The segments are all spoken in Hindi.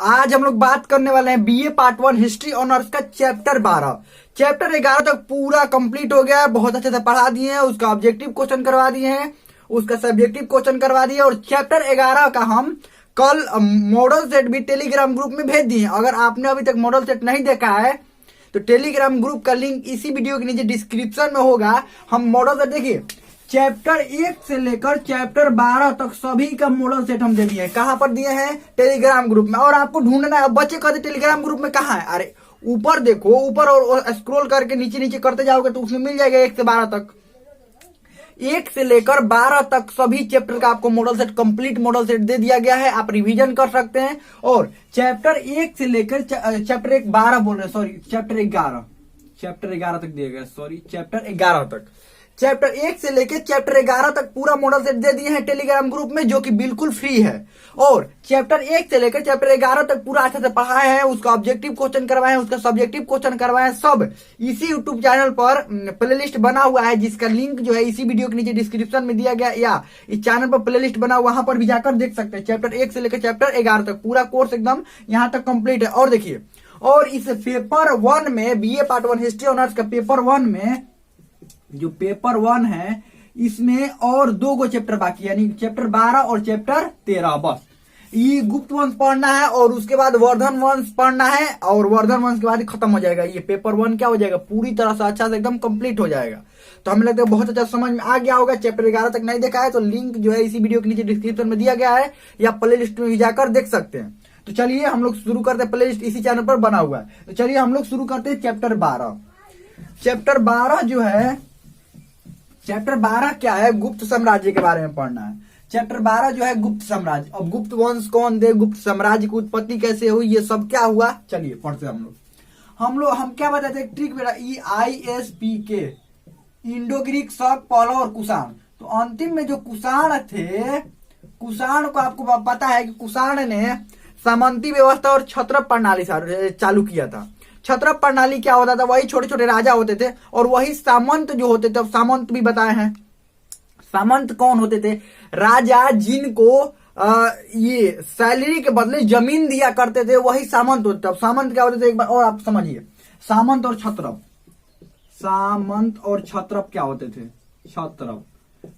आज हम लोग बात करने वाले हैं बीए पार्ट 1 हिस्ट्री ऑनर्स का चैप्टर 12। चैप्टर 11 तक पूरा कंप्लीट हो गया है, बहुत अच्छे से पढ़ा दिए हैं, उसका ऑब्जेक्टिव क्वेश्चन करवा दिए हैं, उसका सब्जेक्टिव क्वेश्चन करवा दिए और चैप्टर 11 का हम कल मॉडल सेट भी टेलीग्राम ग्रुप में भेज दिए। अगर आपने अभी तक मॉडल सेट नहीं देखा है तो टेलीग्राम ग्रुप का लिंक इसी वीडियो के नीचे डिस्क्रिप्शन में होगा। हम मॉडल सेट देखिए, चैप्टर 1 से लेकर चैप्टर 12 तक सभी का मॉडल सेट हम दे दिए हैं। कहां पर दिए हैं? टेलीग्राम ग्रुप में। और आपको ढूंढना है, बच्चे कहते टेलीग्राम ग्रुप में कहां है? अरे ऊपर देखो, ऊपर और स्क्रॉल करके नीचे नीचे करते जाओगे तो उसमें मिल जाएगा 1 से 12 तक। 1 से लेकर 12 तक सभी चैप्टर का आपको model set, complete model set दे दिया गया है। आप रिवीजन कर सकते हैं। और चैप्टर 1 से लेकर चैप्टर 12 बोल रहे, सॉरी चैप्टर 11 तक दिया गया, सॉरी चैप्टर 11 तक, चैप्टर 1 से लेकर चैप्टर 11 तक पूरा मॉडल सेट दे दिए हैं टेलीग्राम ग्रुप में, जो कि बिल्कुल फ्री है। और चैप्टर 1 से लेकर चैप्टर 11 तक पूरा अच्छे से पढ़ाए हैं, उसका ऑब्जेक्टिव क्वेश्चन करवाए हैं, उसका सब्जेक्टिव क्वेश्चन करवाए हैं, सब इसी यूट्यूब चैनल पर प्लेलिस्ट बना हुआ है, जिसका लिंक जो है इसी वीडियो के नीचे डिस्क्रिप्शन में दिया गया, या इस चैनल पर प्लेलिस्ट बना, वहां पर भी जाकर देख सकते हैं। चैप्टर 1 से लेकर चैप्टर 11 तक पूरा कोर्स एकदम यहाँ तक कंप्लीट है। और देखिए, और इस पेपर 1 में, बीए पार्ट 1 हिस्ट्री ऑनर्स का पेपर 1 में, जो पेपर 1 है इसमें और 2 गो चैप्टर बाकी है, यानी चैप्टर 12 और चैप्टर 13। बस ये गुप्त वंश पढ़ना है और उसके बाद वर्धन वंश पढ़ना है, और वर्धन वंश के बाद ही खत्म हो जाएगा। ये पेपर 1 क्या हो जाएगा, पूरी तरह से अच्छा से एकदम कंप्लीट हो जाएगा। तो हमें लगता है बहुत अच्छा समझ में आ गया होगा। चैप्टर 11 तक नहीं देखा है तो लिंक जो है इसी वीडियो के नीचे डिस्क्रिप्शन में दिया गया है, या प्ले लिस्ट में भी जाकर देख सकते हैं। तो चलिए हम लोग शुरू करते हैं, प्ले लिस्ट इसी चैनल पर बना हुआ है। तो चलिए हम लोग शुरू करते हैं चैप्टर 12। चैप्टर 12 जो है, चैप्टर 12 क्या है? गुप्त साम्राज्य के बारे में पढ़ना है। चैप्टर 12 जो है गुप्त साम्राज्य। अब गुप्त वंश कौन थे, गुप्त साम्राज्य की उत्पत्ति कैसे हुई, ये सब क्या हुआ, चलिए पढ़ते हैं हम क्या बताते हैं, ट्रिक बेटा EISPK, इंडो ग्रीक, शक, पहलव और कुषाण। तो अंतिम में जो कुषाण थे, कुषाण को आपको पता है कि कुषाण ने सामंती व्यवस्था और छत्रप प्रणाली चालू किया था। छत्रप प्रणाली क्या होता था, वही छोटे छोटे राजा होते थे, और वही सामंत जो होते थे। अब सामंत भी बताए हैं, सामंत कौन होते थे? राजा जिनको ये सैलरी के बदले जमीन दिया करते थे, वही सामंत होते थे। अब सामंत क्या होते थे एक बार और आप समझिए, सामंत और छत्रप, सामंत और छत्रप क्या होते थे? छत्रप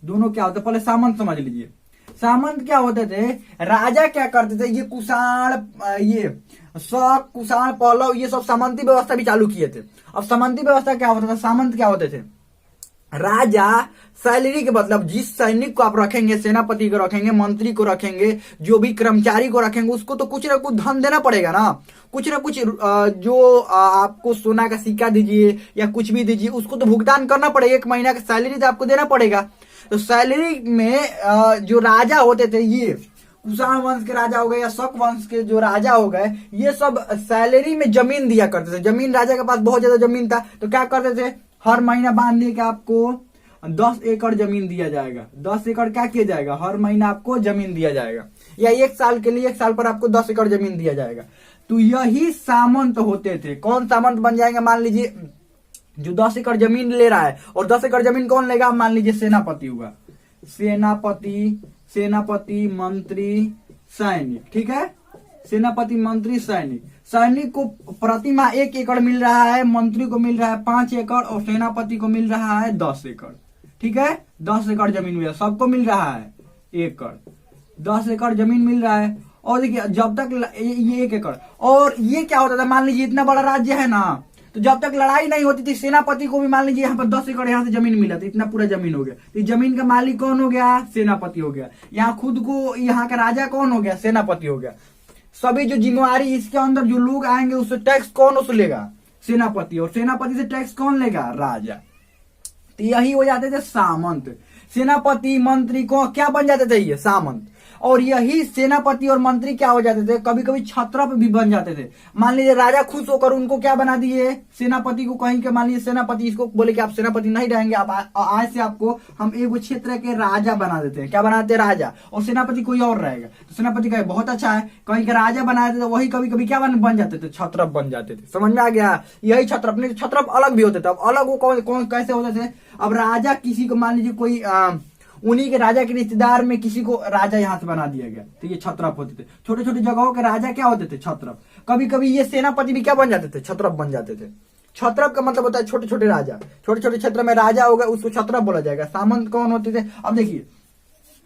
दोनों क्या होते? पहले सामंत समझ लीजिए। सामंत क्या होते थे? राजा क्या करते थे, ये कुषाण, ये शक, कुषाण, पहलव, ये सब सामंती व्यवस्था भी चालू किए थे। अब सामंती व्यवस्था क्या होता था, सामंत क्या होते थे? राजा सैलरी के मतलब जिस सैनिक को आप रखेंगे, सेनापति को रखेंगे, मंत्री को रखेंगे, जो भी कर्मचारी को रखेंगे, उसको तो कुछ ना कुछ धन देना पड़ेगा ना, कुछ ना कुछ जो आपको सोना का सिक्का दीजिए या कुछ भी दीजिए, उसको तो भुगतान करना पड़ेगा। 1 महीना का सैलरी तो आपको देना पड़ेगा। तो सैलरी में जो राजा होते थे, ये कुषाण वंश के राजा हो गए या शक वंश के जो राजा हो गए, ये सब सैलरी में जमीन दिया करते थे। जमीन, राजा के पास बहुत ज्यादा जमीन था, तो क्या करते थे, हर महीना बांधने के आपको 10 एकड़ जमीन दिया जाएगा। 10 एकड़ क्या किया जाएगा, हर महीना आपको जमीन दिया जाएगा, या 1 साल के लिए, 1 साल पर आपको 10 एकड़ जमीन दिया जाएगा। तो यही सामंत होते थे। कौन सामंत बन जाएंगे? मान लीजिए जो 10 एकड़ जमीन ले रहा है, और 10 एकड़ जमीन कौन लेगा? मान लीजिए सेनापति होगा, सेनापति, मंत्री, सैनिक, ठीक है, सेनापति, मंत्री, सैनिक। सैनिक को प्रति माह 1 एकड़ मिल रहा है, मंत्री को मिल रहा है 5 एकड़, और सेनापति को मिल रहा है 10 एकड़, ठीक है, 10 एकड़ जमीन मिल रहा है, सबको मिल रहा है एकड़, 10 एकड़ जमीन मिल रहा है। और देखिए जब तक ये 1 एकड़, और ये क्या होता था, मान लीजिए इतना बड़ा राज्य है ना, तो जब तक लड़ाई नहीं होती थी, सेनापति को भी मान लीजिए यहाँ पर 10 एकड़ यहाँ से जमीन मिला, तो इतना पूरा जमीन हो गया, तो जमीन का मालिक कौन हो गया? सेनापति हो गया। यहाँ खुद को यहाँ का राजा कौन हो गया? सेनापति हो गया। सभी जो जिम्मेवारी इसके अंदर जो लोग आएंगे उससे टैक्स कौन वसूलेगा? सेनापति। और सेनापति से टैक्स कौन लेगा? राजा। तो यही हो जाते थे सामंत। सेनापति, मंत्री को क्या बन जाते थे? ये सामंत। और यही सेनापति और मंत्री क्या हो जाते थे, कभी कभी छत्रप भी बन जाते थे। मान लीजिए राजा खुश होकर उनको क्या बना दिए, सेनापति को कहीं के, मान लीजिए सेनापति इसको बोले कि आप सेनापति नहीं रहेंगे, आप आज से आपको हम एक क्षेत्र के राजा बना देते हैं। क्या बनाते हैं? राजा। और सेनापति कोई और रहेगा, तो सेनापति का बहुत अच्छा है, कहीं के राजा बना देते, वही कभी कभी क्या बन जाते थे? छत्रप बन जाते थे। समझ में आ गया? यही छत्रप। नहीं, छत्रप अलग भी होते थे। अब अलग वो कौन कैसे होते थे? अब राजा किसी को, मान लीजिए कोई उन्हीं के राजा के रिश्तेदार में किसी को राजा यहाँ से बना दिया गया, तो ये क्षत्रप होते थे। छोटे छोटे जगहों के राजा क्या होते थे? क्षत्रप। कभी कभी ये सेनापति भी क्या बन जाते थे? क्षत्रप बन जाते थे। क्षत्रप का मतलब होता है छोटे छोटे राजा, छोटे छोटे क्षेत्र में राजा होगा उसको क्षत्रप बोला जाएगा। सामंत कौन होते थे? अब देखिए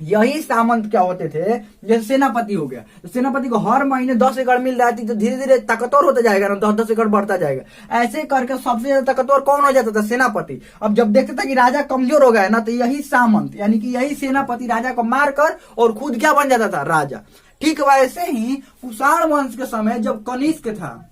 यही सामंत क्या होते थे, जैसे सेनापति हो गया, तो सेनापति को हर महीने 10 एकड़ मिल जाती, तो धीरे धीरे ताकतवर होता जाएगा ना, 10-10 एकड़ बढ़ता जाएगा। ऐसे करके सबसे ज्यादा ताकतवर कौन हो जाता था? सेनापति। अब जब देखते था कि राजा कमजोर हो गया ना, तो यही सामंत यानी कि यही सेनापति राजा को मारकर और खुद क्या बन जाता था? राजा। ठीक वैसे ही कुषाण वंश के समय जब कनिष्क था,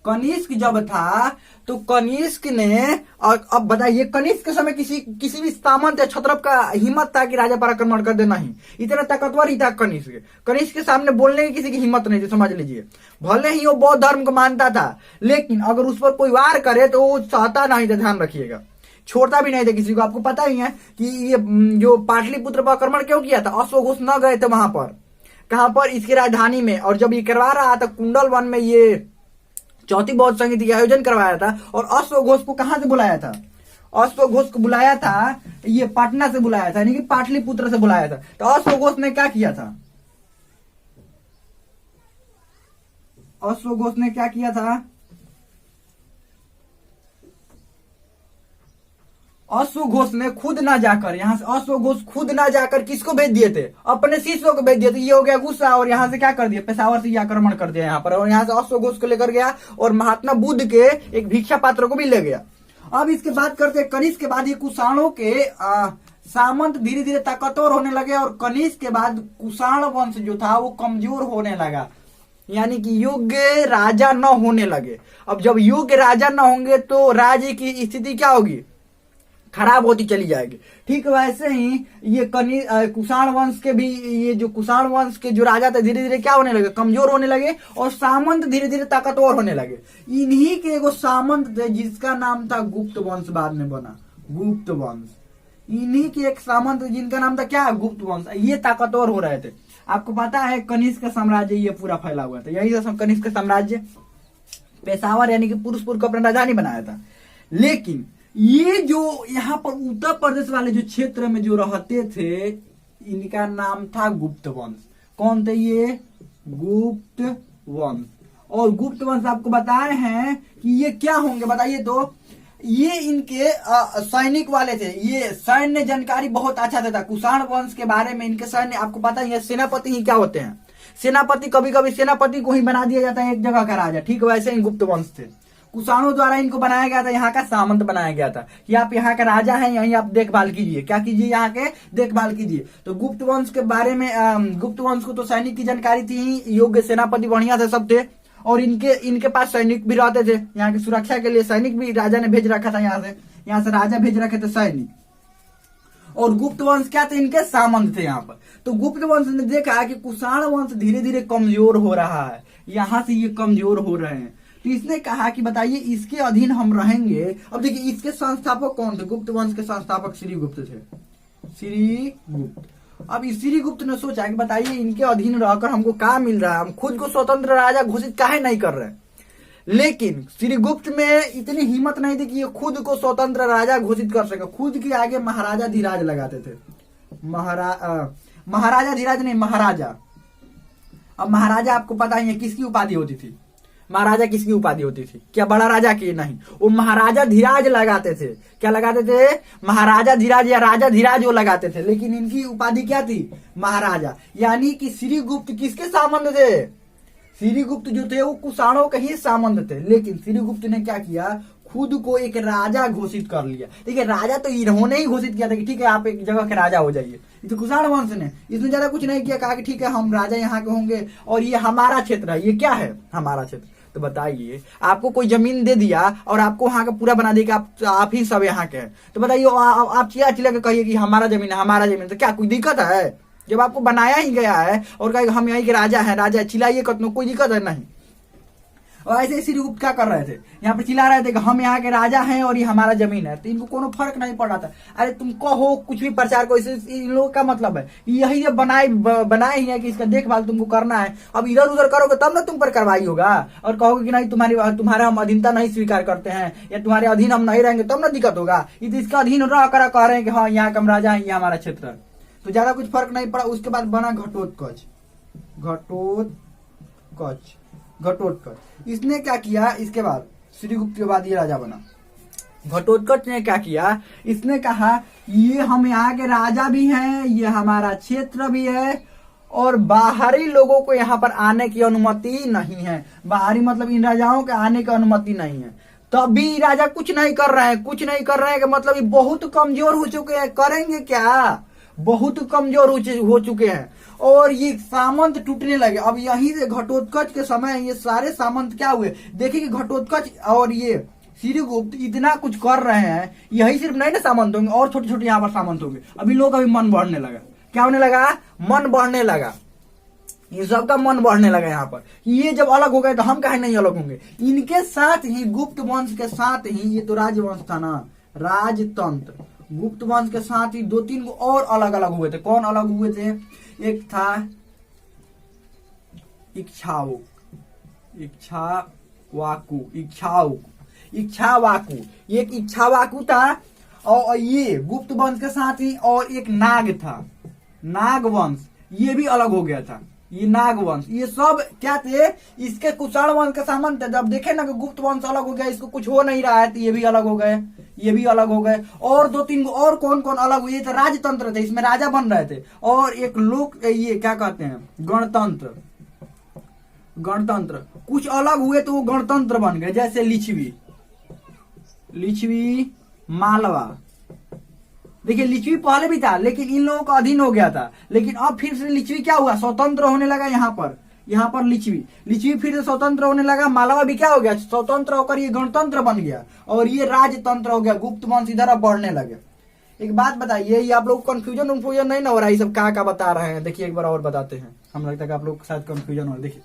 कनिष्क जब था तो कनिष्क ने, और अब बताइए कनिष्क के समय किसी भी सामंत या क्षत्रप का हिम्मत था कि राजा पर आक्रमण कर दे? नहीं। इतना ताकतवर ही था कनिष्क। कनिष्क के सामने बोलने की किसी की हिम्मत नहीं थी, समझ लीजिए। भले ही वो बौद्ध धर्म को मानता था, लेकिन अगर उस पर कोई वार करे तो वो सहता नहीं था, ध्यान रखिएगा, छोड़ता भी नहीं था किसी को। आपको पता ही है कि ये जो पाटलिपुत्र पर आक्रमण क्यों किया था? अश्वघोष न गए थे वहां पर, कहां पर? इसकी राजधानी में। और जब ये करवा रहा था कुंडल वन में, ये चौथी बौद्ध संगीत का आयोजन करवाया था, और अश्वघोष को कहां से बुलाया था? अश्वघोष को बुलाया था ये पटना से बुलाया था, यानी कि पाटलिपुत्र से बुलाया था। तो अश्वघोष ने क्या किया था? अश्वघोष ने क्या किया था? अश्वघोष ने खुद ना जाकर, यहां से अश्वघोष खुद ना जाकर किसको भेज दिए थे? अपने शिष्यों को भेज दिए थे। ये हो गया गुस्सा, और यहां से क्या कर दिया? पेशावर से आक्रमण कर दिया यहाँ पर, और यहाँ से अश्वघोष को लेकर गया और महात्मा बुद्ध के एक भिक्षा पात्र को भी ले गया। अब इसके बाद करते कनिष्क के बाद ये कुषाणों के सामंत धीरे धीरे ताकतवर होने लगे, और कनिष्क के बाद कुषाण वंश जो था वो कमजोर होने लगा, यानी कि योग्य राजा न होने लगे। अब जब योग्य राजा न होंगे तो राज्य की स्थिति क्या होगी? खराब होती चली जाएगी। ठीक वैसे ही ये कुषाण वंश के भी, ये जो कुषाण वंश के जो राजा थे धीरे धीरे क्या होने लगे? कमजोर होने लगे, और सामंत धीरे धीरे ताकतवर होने लगे। इन्हीं के एगो सामंत थे जिसका नाम था गुप्त वंश, बाद में बना गुप्त वंश। इन्हीं के एक सामंत जिनका नाम था क्या? गुप्त वंश। ये ताकतवर हो रहे थे। आपको पता है कनिष्क का साम्राज्य ये पूरा फैला हुआ था, यही था कनिष्क का साम्राज्य। पेशावर यानी कि पुरुषपुर को अपना राजधानी बनाया था। लेकिन ये जो यहाँ पर उत्तर प्रदेश वाले जो क्षेत्र में जो रहते थे, इनका नाम था गुप्त वंश। कौन थे ये? गुप्त वंश। और गुप्त वंश आपको बताए हैं कि ये क्या होंगे, बताइए तो? ये इनके सैनिक वाले थे, ये सैन्य जानकारी बहुत अच्छा था कुषाण वंश के बारे में। इनके सैन्य, आपको पता ही है सेनापति ही क्या होते हैं? सेनापति, कभी कभी सेनापति को ही बना दिया जाता है एक जगह का राजा। ठीक वैसे ही गुप्त वंश थे, कुषाणों द्वारा इनको बनाया गया था, यहाँ का सामंत बनाया गया था कि आप यहाँ का राजा हैं, यहीं आप देखभाल कीजिए। क्या कीजिए? यहाँ के देखभाल कीजिए। तो गुप्त वंश के बारे में, गुप्त वंश को तो सैनिक की जानकारी थी, योग्य सेनापति बढ़िया थे, सब थे। और इनके पास सैनिक भी रहते थे, यहाँ की सुरक्षा के लिए सैनिक भी राजा ने भेज रखा था। यहाँ से राजा भेज रखे थे सैनिक। और गुप्त वंश क्या थे? इनके सामंत थे यहाँ पर। तो गुप्त वंश ने देखा कि कुषाण वंश धीरे धीरे कमजोर हो रहा है, यहाँ से ये कमजोर हो रहे हैं, तो इसने कहा कि बताइए इसके अधीन हम रहेंगे। अब देखिए इसके संस्थापक कौन थे? गुप्त वंश के संस्थापक श्रीगुप्त थे, श्रीगुप्त। अब इस श्रीगुप्त ने सोचा कि बताइए इनके अधीन रहकर हमको क्या मिल रहा है, हम खुद को स्वतंत्र राजा घोषित काहे नहीं कर रहे। लेकिन श्रीगुप्त में इतनी हिम्मत नहीं थी कि ये खुद को स्वतंत्र राजा घोषित कर सके। खुद के आगे महाराजा धीराज लगाते थे। महाराजा धीराज नहीं, महाराजा। अब महाराजा आपको पता ही है किसकी उपाधि होती थी? महाराजा किसकी उपाधि होती थी? क्या बड़ा राजा की? नहीं, वो महाराजा धीराज लगाते थे। क्या लगाते थे? महाराजा धीराज या राजा धीराज वो लगाते थे। लेकिन इनकी उपाधि क्या थी? महाराजा। यानी कि श्रीगुप्त किसके सामंत थे? श्रीगुप्त जो थे वो कुषाणों के ही सामंत थे। लेकिन श्रीगुप्त ने क्या किया? खुद को एक राजा घोषित कर लिया। देखिए राजा तो इन्होंने ही घोषित किया था कि ठीक है आप एक जगह के राजा हो जाइए। तो कुषाण वंश ने इसने ज्यादा कुछ नहीं किया, कहा कि ठीक है हम राजा यहाँ के होंगे और ये हमारा क्षेत्र है। ये क्या है? हमारा क्षेत्र। तो बताइए आपको कोई जमीन दे दिया और आपको वहां का पूरा बना दिया कि आप ही सब यहाँ के हैं, तो बताइए आप चिल्ला चिल्ला के कहिए कि हमारा जमीन है, हमारा जमीन, तो क्या कोई दिक्कत है? जब आपको बनाया ही गया है और कहे हम यहीं के राजा हैं, राजा चिल्लाइए कतनो, कोई दिक्कत है नहीं। और ऐसे ही श्रीगुप्त क्या कर रहे थे, यहाँ पर चिल्ला रहे थे कि हम यहाँ के राजा हैं और ये हमारा जमीन है। तो इनको कोनो फर्क नहीं पड़ रहा था। अरे तुम कहो कुछ भी प्रचार को, इन लोगों का मतलब है यही जब बनाए ही है कि इसका देखभाल तुमको करना है। अब इधर उधर करोगे तब ना तुम पर कार्रवाई होगा, और कहोगे कि नहीं तुम्हारा हम अधीनता नहीं स्वीकार करते हैं या तुम्हारे अधीन हम नहीं रहेंगे तब ना दिक्कत होगा। ये तो इसका अधीन रह कर कह रहे हैं कि हाँ यहाँ का हम राजा है, ये हमारा क्षेत्र है। तो ज्यादा कुछ फर्क नहीं पड़ा। उसके बाद बना घटोत्कच। इसने क्या किया, इसके बाद श्रीगुप्त के बाद ये राजा बना। घटोत्कच ने क्या किया, इसने कहा ये हम यहाँ के राजा भी हैं, ये हमारा क्षेत्र भी है और बाहरी लोगों को यहाँ पर आने की अनुमति नहीं है। बाहरी मतलब इन राजाओं के आने की अनुमति नहीं है। तब भी राजा कुछ नहीं कर रहे हैं कि मतलब ये बहुत कमजोर हो चुके हैं। करेंगे क्या, बहुत कमजोर हो चुके हैं और ये सामंत टूटने लगे। अब यहीं से घटोत्कच के समय ये सारे सामंत क्या हुए, देखिए कि घटोत्कच और ये श्रीगुप्त इतना कुछ कर रहे हैं, यही सिर्फ नहीं ना सामंत होंगे, और छोटे छोटे यहाँ पर सामंत होंगे। अभी लोग अभी मन बढ़ने लगा, क्या होने लगा, मन बढ़ने लगा। ये सबका मन बढ़ने लगा यहाँ पर। ये जब अलग हो गए तो हम काहे नहीं अलग होंगे। इनके साथ ही गुप्त वंश के साथ ही, ये तो राजवंश था ना, राजतंत्र, गुप्त वंश के साथ ही 2-3 को और अलग अलग हुए थे। कौन अलग हुए थे, एक था इक्ष्वाकु, एक इक्ष्वाकु था। और ये गुप्त वंश के साथ ही और एक नाग था, नागवंश, ये भी अलग हो गया था। ये नागवंश, ये सब क्या थे, इसके कुषाण वंश के सामंत थे। जब देखे ना कि गुप्त वंश अलग हो गया, इसको कुछ हो नहीं रहा है, तो ये भी अलग हो गए, ये भी अलग हो गए। और 2-3 को और कौन कौन अलग हुए थे, राजतंत्र थे, इसमें राजा बन रहे थे। और एक लोक, ये क्या कहते हैं, गणतंत्र कुछ अलग हुए तो वो गणतंत्र बन गए। जैसे लिच्छवी मालवा, देखिए लिच्छवी पहले भी था लेकिन इन लोगों का अधीन हो गया था, लेकिन अब फिर से लिच्छवी क्या हुआ, स्वतंत्र होने लगा। यहाँ पर लिच्छवी फिर से स्वतंत्र होने लगा। मालवा भी क्या हो गया, स्वतंत्र होकर ये गणतंत्र बन गया और ये राजतंत्र हो गया। गुप्त वंश इधर अब बढ़ने लगे। एक बात बताइए, ये आप लोग कंफ्यूजन नहीं ना हो रहा है, ये सब क्या बता रहे हैं। देखिए एक बार और बताते हैं, हम लगता है आप लोग शायद कंफ्यूजन हो। देखिए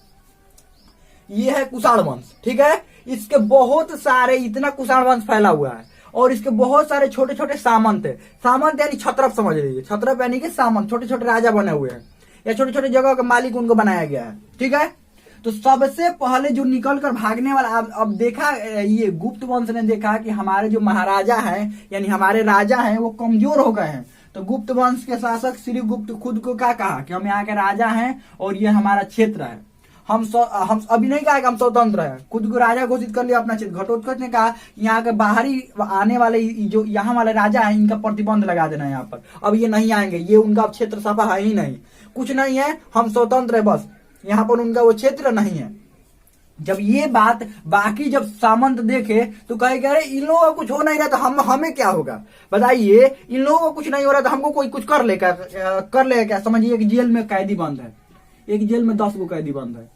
ये है कुषाण वंश, ठीक है। इसके बहुत सारे, इतना कुषाण वंश फैला हुआ है और इसके बहुत सारे छोटे छोटे सामंत है। सामंत यानी छत्रप समझ लीजिए, छत्रप यानी कि सामंत, छोटे छोटे राजा बने हुए हैं या छोटे छोटे जगह के मालिक उनको बनाया गया है, ठीक है। तो सबसे पहले जो निकल कर भागने वाला, अब देखा, ये गुप्त वंश ने देखा कि हमारे जो महाराजा हैं यानी हमारे राजा हैं वो कमजोर हो गए हैं। तो गुप्त वंश के शासक श्रीगुप्त खुद को क्या कहा कि हम यहाँ के राजा हैं और ये हमारा क्षेत्र है। हम अभी नहीं कहा कि हम स्वतंत्र हैं, खुद को राजा घोषित कर लिया अपना क्षेत्र। घटोत्कच ने कहा यहाँ के बाहरी आने वाले जो यहाँ वाले राजा हैं इनका प्रतिबंध लगा देना है यहाँ पर। अब ये नहीं आएंगे, ये उनका क्षेत्र सफा है ही नहीं, कुछ नहीं है, हम स्वतंत्र है बस, यहाँ पर उनका वो क्षेत्र नहीं है। जब ये बात बाकी जब सामंत देखे तो कहे अरे इन लोगों को कुछ हो नहीं रहा तो हमें क्या होगा बताइए, इन लोगों को कुछ नहीं हो रहा तो हमको कोई कुछ कर लेगा क्या। समझिए एक जेल में कैदी बंद है, एक जेल में 10 गो कैदी बंद है,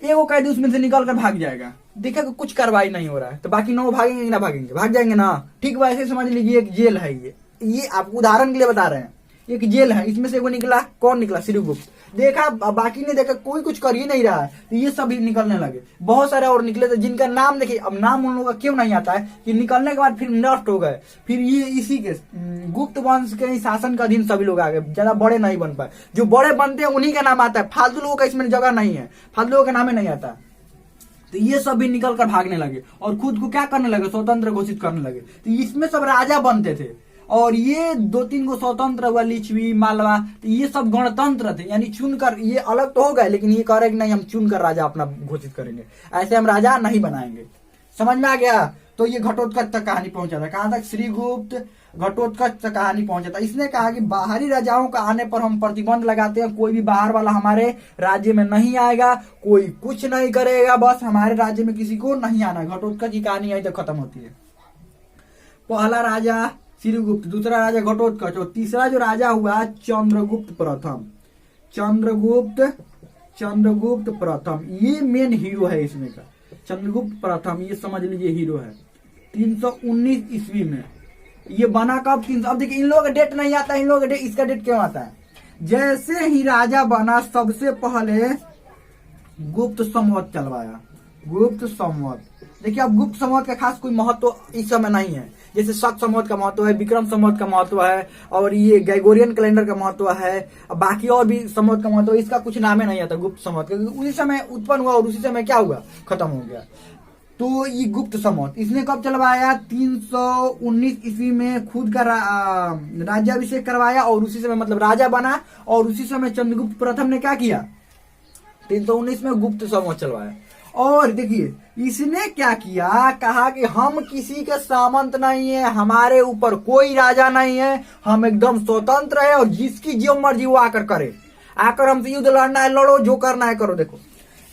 एगो कैदी उसमें से निकल कर भाग जाएगा, देखा कि कुछ कार्रवाई नहीं हो रहा है तो बाकी 9 भागेंगे कि ना भागेंगे, भाग जाएंगे ना। ठीक वैसे समझ लीजिए एक जेल है, ये आप उदाहरण के लिए बता रहे हैं, एक जेल है, इसमें से एगो निकला, कौन निकला, श्रीगुप्त। देखा बाकी ने देखा कोई कुछ कर ही नहीं रहा है तो ये सभी निकलने लगे। बहुत सारे और निकले थे जिनका नाम देखिए, अब नाम उन लोगों का क्यों नहीं आता है कि निकलने के बाद फिर नष्ट हो गए। फिर ये इसी के गुप्त वंश के शासन का अधीन सभी लोग आ गए, ज्यादा बड़े नहीं बन पाए। जो बड़े बनते हैं उन्हीं का नाम आता है, फालतू लोगों का इसमें जगह नहीं है, फालतू लोगों का नाम ही नहीं आता। तो ये सब भी निकल कर भागने लगे और खुद को क्या करने लगे, स्वतंत्र घोषित करने लगे। तो इसमें सब राजा बनते थे और ये 2-3 गो स्वतंत्र हुआ, लिच्छवी, मालवा, तो ये सब गणतंत्र थे, यानी चुनकर, ये अलग तो हो गए लेकिन ये कह रहे कि नहीं हम चुनकर राजा अपना घोषित करेंगे, ऐसे हम राजा नहीं बनाएंगे। समझ में आ गया। तो ये घटोत्कच तक कहानी पहुंचा था, कहां तक, श्रीगुप्त घटोत्कच तक कहानी पहुंचा था। इसने कहा कि बाहरी राजाओं का आने पर हम प्रतिबंध लगाते हैं, कोई भी बाहर वाला हमारे राज्य में नहीं आएगा, कोई कुछ नहीं करेगा, बस हमारे राज्य में किसी को नहीं आना। घटोत्कच की कहानी यहीं तक खत्म होती है। पहला राजा श्रीगुप्त, दूसरा राजा घटोत्कच और तीसरा जो राजा हुआ चंद्रगुप्त प्रथम। चंद्रगुप्त प्रथम ये मेन हीरो है इसमें का, चंद्रगुप्त प्रथम, ये समझ लीजिए हीरो है। 319 ईस्वी में ये बना कब, अब देखिए इन लोगों का डेट नहीं आता, इन लोगों का डेट, इसका डेट क्यों आता है, जैसे ही राजा बना सबसे पहले गुप्त संवत चलवाया, गुप्त संवत। देखिए अब गुप्त संवत का खास कोई महत्व इस समय नहीं है, जैसे शक संवत का महत्व है, विक्रम संवत का महत्व है, और ये ग्रेगोरियन कैलेंडर का महत्व है, बाकी और भी संवत का महत्व है। इसका कुछ नाम ही नहीं आता गुप्त संवत का, क्योंकि उसी समय उत्पन्न हुआ और उसी समय क्या हुआ, खत्म हो गया। तो ये गुप्त संवत इसने कब चलवाया, 319 ईस्वी में खुद का राज्याभिषेक करवाया, और उसी समय मतलब राजा बना, और उसी समय चंद्रगुप्त प्रथम ने क्या किया, 319 में गुप्त संवत चलवाया। और देखिए इसने क्या किया, कहा कि हम किसी के सामंत नहीं है, हमारे ऊपर कोई राजा नहीं है, हम एकदम स्वतंत्र है, और जिसकी जो मर्जी वो आकर करे, आकर हमसे युद्ध लड़ना है लड़ो, जो करना है करो। देखो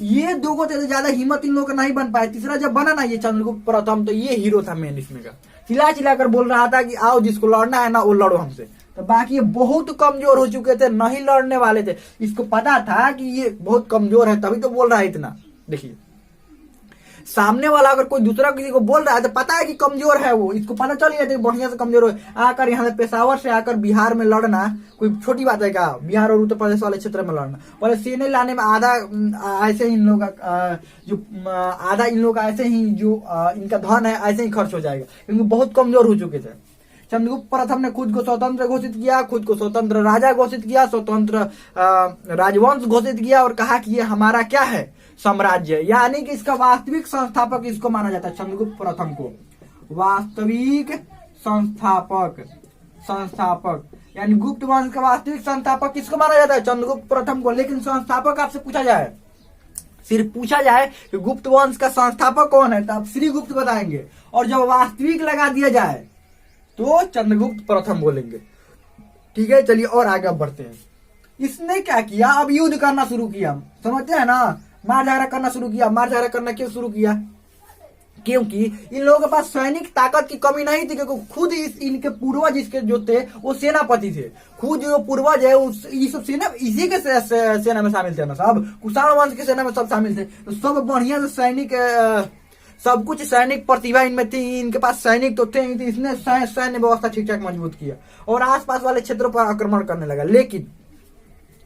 ये दो को ज्यादा हिम्मत इन लोगों का नहीं बन पाया। तीसरा जब बना ना ये चंद्रगुप्त प्रथम, तो ये हीरो था मेन इसमें का, चिल्ला चिल्ला कर बोल रहा था कि आओ जिसको लड़ना है ना वो लड़ो हमसे। तो बाकी ये बहुत कमजोर हो चुके थे, नहीं लड़ने वाले थे, इसको पता था कि ये बहुत कमजोर है, तभी तो बोल रहा है इतना। देखिए सामने वाला अगर कोई दूसरा किसी को बोल रहा है तो पता है कि कमजोर है वो, इसको पता चल गया बढ़िया से कमजोर हो। आकर यहाँ से पेशावर से आकर बिहार में लड़ना कोई छोटी बात है क्या, बिहार और उत्तर प्रदेश वाले क्षेत्र में लड़ना। पहले सेने लाने में आधा ऐसे ही इन लोग का जो आधा इन लोग का ऐसे ही जो इनका धन है ऐसे ही खर्च हो जाएगा, क्योंकि बहुत कमजोर हो चुके थे। चंद्रगुप्त प्रथम ने खुद को स्वतंत्र घोषित किया, खुद को स्वतंत्र राजा घोषित किया, स्वतंत्र राजवंश घोषित किया, और कहा कि ये हमारा क्या है, साम्राज्य। यानी कि इसका वास्तविक संस्थापक इसको माना जाता है, चंद्रगुप्त प्रथम को वास्तविक संस्थापक यानी गुप्त वंश का वास्तविक संस्थापक किसको माना जाता है, चंद्रगुप्त प्रथम को। लेकिन संस्थापक आपसे पूछा जाए, सिर्फ पूछा जाए कि गुप्त वंश का संस्थापक कौन है, तो आप श्रीगुप्त बताएंगे, और जब वास्तविक लगा दिया जाए तो चंद्रगुप्त प्रथम बोलेंगे। ठीक है, चलिए और आगे बढ़ते हैं। इसने क्या किया, अब युद्ध करना शुरू किया, समझते हैं ना, मार झगड़ा करना शुरू किया। मार झगड़ा करना क्यों शुरू किया, क्योंकि इन लोगों के पास सैनिक ताकत की कमी नहीं थी, क्योंकि खुद इनके पूर्वज इसके जो थे वो सेनापति थे। खुद जो पूर्वज है ये सब सेना इसी के सेना में शामिल थे ना, सब कुषाण वंश की सेना में सब शामिल थे। तो सब बढ़िया से सैनिक सब कुछ सैनिक प्रतिभा इनमें थी, इनके पास सैनिक तो थे, इसने सैन्य व्यवस्था ठीक ठाक मजबूत किया और आसपास वाले क्षेत्रों पर आक्रमण करने लगा। लेकिन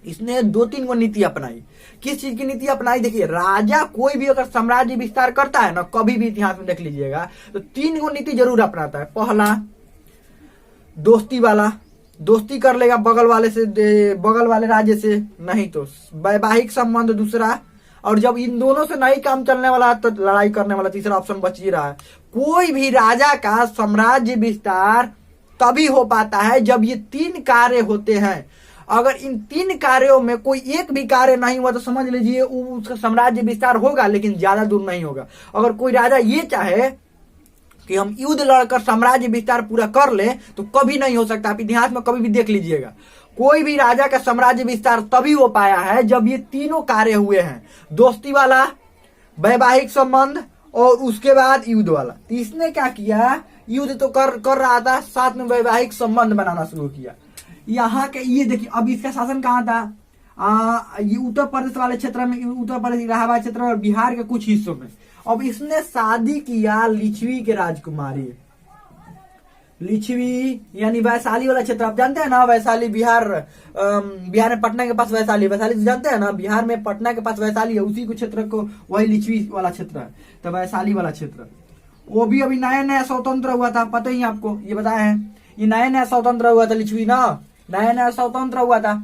इसने 2-3 को नीति अपनाई। किस चीज की नीति अपनाई, देखिए राजा कोई भी अगर साम्राज्य विस्तार करता है ना, कभी भी इतिहास में देख लीजिएगा तो 3 को नीति जरूर अपनाता है। पहला दोस्ती वाला, दोस्ती कर लेगा बगल वाले राज्य से, नहीं तो वैवाहिक संबंध दूसरा, और जब इन दोनों से नहीं काम चलने वाला तो लड़ाई करने वाला तीसरा ऑप्शन बच ही रहा है। कोई भी राजा का साम्राज्य विस्तार तभी हो पाता है जब ये 3 कार्य होते हैं। अगर इन 3 कार्यों में कोई एक भी कार्य नहीं हुआ तो समझ लीजिए उसका साम्राज्य विस्तार होगा, लेकिन ज्यादा दूर नहीं होगा। अगर कोई राजा ये चाहे कि हम युद्ध लड़कर साम्राज्य विस्तार पूरा कर ले तो कभी नहीं हो सकता। आप इतिहास में कभी भी देख लीजिएगा, कोई भी राजा का साम्राज्य विस्तार तभी हो पाया है जब ये तीनों कार्य हुए हैं, दोस्ती वाला, वैवाहिक संबंध और उसके बाद युद्ध वाला। तो इसने क्या किया, युद्ध तो कर रहा था, साथ में वैवाहिक संबंध बनाना शुरू किया। यहाँ के ये देखिए अब इसका शासन कहाँ था, ये उत्तर प्रदेश वाले क्षेत्र में, उत्तर प्रदेश इलाहाबाद क्षेत्र और बिहार के कुछ हिस्सों में। अब इसने शादी किया लिच्छवी के राजकुमारी, लिच्छवी यानी वैशाली वाला क्षेत्र, आप जानते हैं ना, वैशाली बिहार में पटना के पास वैशाली जानते हैं ना, बिहार में पटना के पास वैशाली है, उसी को क्षेत्र को वही लिच्छवी वाला क्षेत्र है। तो वैशाली वाला क्षेत्र वो भी अभी नया स्वतंत्र हुआ था, पता ही आपको, ये बताया है, ये नया स्वतंत्र हुआ था लिच्छवी ना, नया स्वतंत्र हुआ था।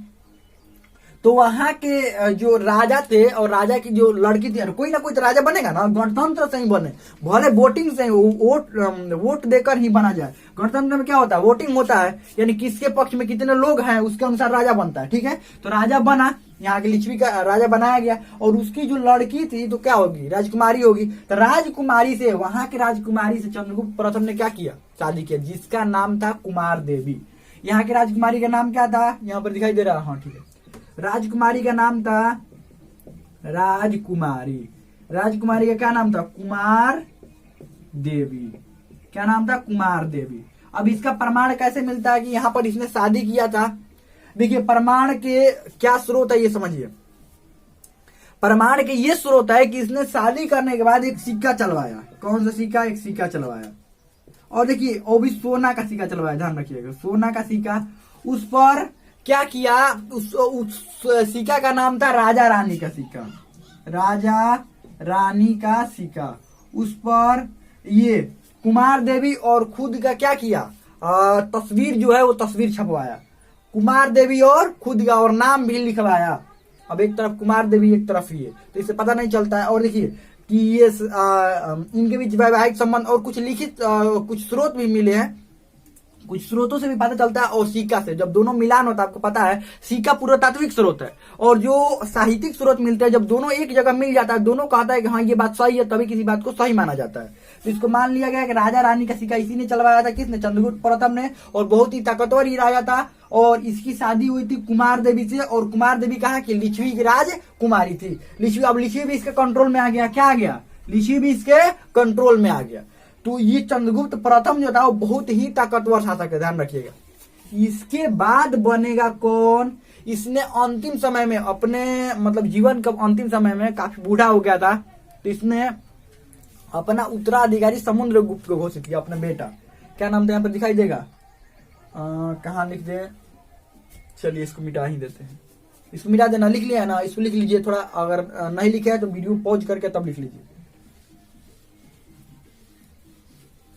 तो वहां के जो राजा थे और राजा की जो लड़की थी, कोई ना कोई तो राजा बनेगा ना, गणतंत्र से ही बने, भले वोटिंग से वोट देकर ही बना जाए। गणतंत्र में क्या होता है, वोटिंग होता है, यानी किसके पक्ष में कितने लोग हैं उसके अनुसार राजा बनता है। ठीक है, तो राजा बना, यहाँ के लिच्छवी का राजा बनाया गया, और उसकी जो लड़की थी तो क्या होगी, राजकुमारी होगी। तो राजकुमारी से, वहां की राजकुमारी से चंद्रगुप्त प्रथम ने क्या किया, शादी किया, जिसका नाम था कुमार देवी। यहाँ की राजकुमारी का नाम क्या था, यहाँ पर दिखाई दे रहा है, हाँ ठीक है, राजकुमारी का नाम था राजकुमारी, राजकुमारी का क्या नाम था, कुमार देवी। क्या नाम था, कुमार देवी। अब इसका प्रमाण कैसे मिलता है कि यहाँ पर इसने शादी किया था। देखिए प्रमाण के क्या स्रोत है ये समझिए। प्रमाण के ये स्रोत है कि इसने शादी करने के बाद एक सिक्का चलवाया। कौन सा सिक्का, एक सिक्का चलवाया, और देखिए वो भी सोना का सिक्का चलवाया, ध्यान रखिएगा, सोना का सिक्का। उस पर क्या किया, उस सिक्का का नाम था राजा रानी का सिक्का। राजा रानी का सिक्का, उस पर ये कुमार देवी और खुद का क्या किया, तस्वीर जो है वो तस्वीर छपवाया, कुमार देवी और खुद का, और नाम भी लिखवाया। अब एक तरफ कुमार देवी एक तरफ ये, तो इससे पता नहीं चलता है। और देखिए कि ये इनके बीच वैवाहिक संबंध और कुछ लिखित कुछ स्रोत भी मिले हैं, कुछ स्रोतों से भी पता चलता है। और सिक्का से जब दोनों मिलान होता है, आपको पता है सिक्का पुरातात्विक स्रोत है, और जो साहित्यिक स्रोत मिलते हैं, जब दोनों एक जगह मिल जाता है, दोनों कहता है कि हाँ ये बात सही है, तभी किसी बात को सही माना जाता है। तो इसको मान लिया गया कि राजा रानी का सिक्का इसी ने चलवाया था, किसने, चंद्रगुप्त प्रथम ने, और बहुत ही ताकतवर ही राजा था। और इसकी शादी हुई थी कुमार देवी से, और कुमार देवी कहा कि लिच्छवी की राजकुमारी थी। लिच्छवी, अब लिच्छवी भी इसके कंट्रोल में आ गया, क्या आ गया, लिच्छवी भी इसके कंट्रोल में आ गया। तो ये चंद्रगुप्त प्रथम जो था वो बहुत ही ताकतवर शासक है, ध्यान रखिएगा। इसके बाद बनेगा कौन, इसने अंतिम समय में अपने मतलब जीवन का अंतिम समय में काफी बूढ़ा हो गया था, तो इसने अपना उत्तराधिकारी समुद्रगुप्त को घोषित किया, अपना बेटा। क्या नाम था, यहाँ पर दिखाई देगा, कहाँ लिख दे, चलिए इसको मिटा ही देते हैं, इसको मिटा देना, लिख लिया है ना, इसको लिख लीजिए थोड़ा, अगर नहीं लिखे है तो वीडियो पॉज करके तब लिख लीजिए।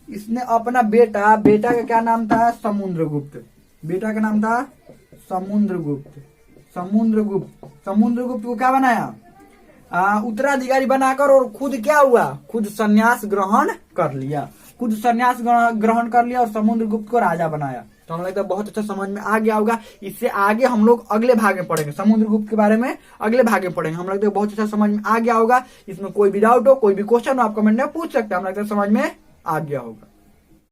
इसने अपना बेटा, बेटा का क्या नाम था, समुद्रगुप्त, बेटा का नाम था समुद्रगुप्त, समुद्रगुप्त को क्या बनाया, उत्तराधिकारी बनाकर, और खुद क्या हुआ, खुद संन्यास ग्रहण कर लिया, खुद संन्यास ग्रहण कर लिया और समुद्रगुप्त को राजा बनाया। तो हमें लगता है बहुत अच्छा समझ में आ गया होगा। इससे आगे हम लोग अगले भाग में पढ़ेंगे, समुद्रगुप्त के बारे में अगले भाग में पढ़ेंगे। हम लगता है बहुत अच्छा समझ में आ गया होगा। इसमें कोई भी डाउट हो, कोई भी क्वेश्चन हो, आप कमेंट में पूछ सकते हैं। हम लगता है समझ में आ गया होगा।